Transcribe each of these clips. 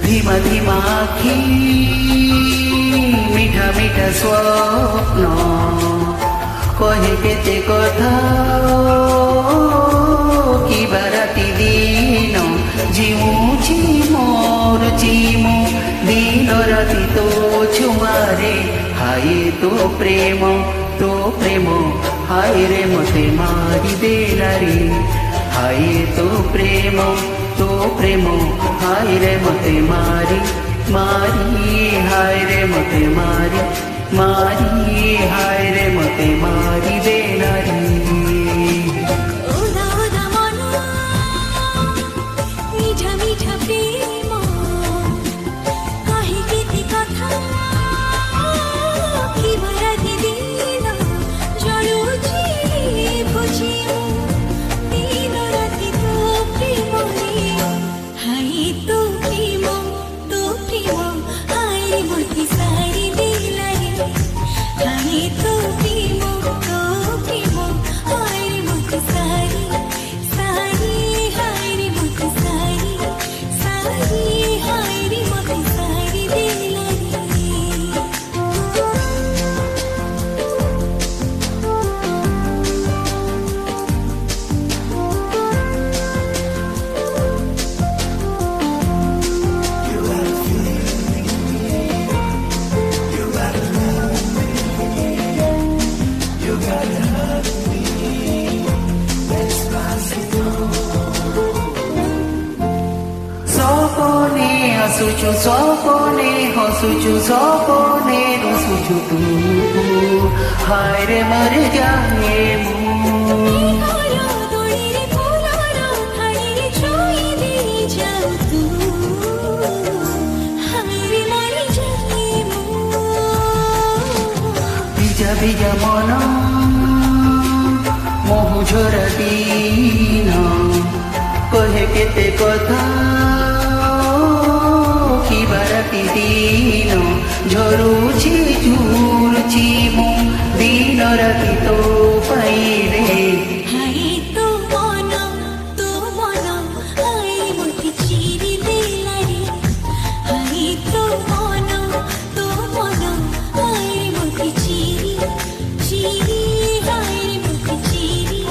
धीमा धीमा आखी मिठा मिठा स्वप्न कहे केते कथा किबा राति दिन जीमुछि मोर जीमु दिन राति तो छुआरे हाय तो प्रेम हाय रे मते मारी देला रे हाय तो प्रेम हाय रे मते मारी हाय रे मते मारी हाय रे मते मारी देला रे Hasuchu sopone, hasuchu sopone, hasuchu tu, hai re mar jaye mu. Bija bija mona, mohu jhora dina, kahe kete kotha. राति दिन झरुछि झुरुछि मु दिन राति तो पाइरे हाय तो मन हाय मोती चिरी देला रे हाय तो मन हाय मोती चिरी हाय रे मोती चिरी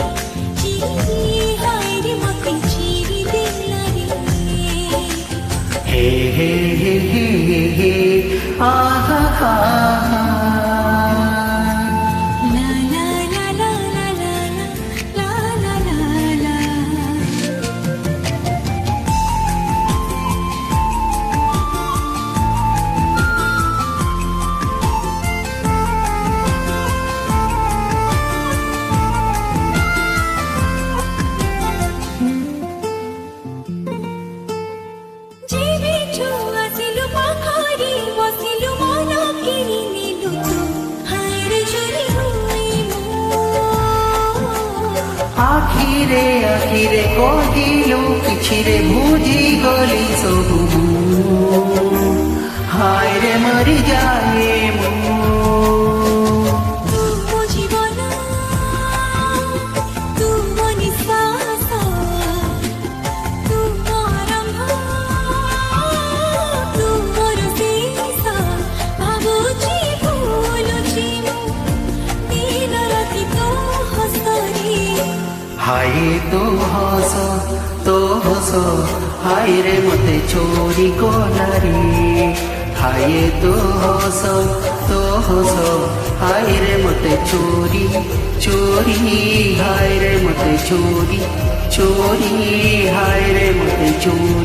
हाय रे मोती चिरी देला रे हे हे आहा हा ला ला ला ला ला ला ला ला जीवी छुआ सिलु पाखरी बसिलु मन किनी निलु तू हाय रे जुरी हुई मु आखिरे कहिलु किछि रे बुझी गली सबु हाय रे मरि जाए मु तू मो जीवन तू मो निश्वास तू आरंभ तू मोर शेष भाबुछि भूलुछि मु दिन राति तो हसरी हाय तो हस हाय रे मते चोरी कोला रे हाय तो हस हाय रे मते चोरी हाय रे मते चोरी हाय रे मते चोरी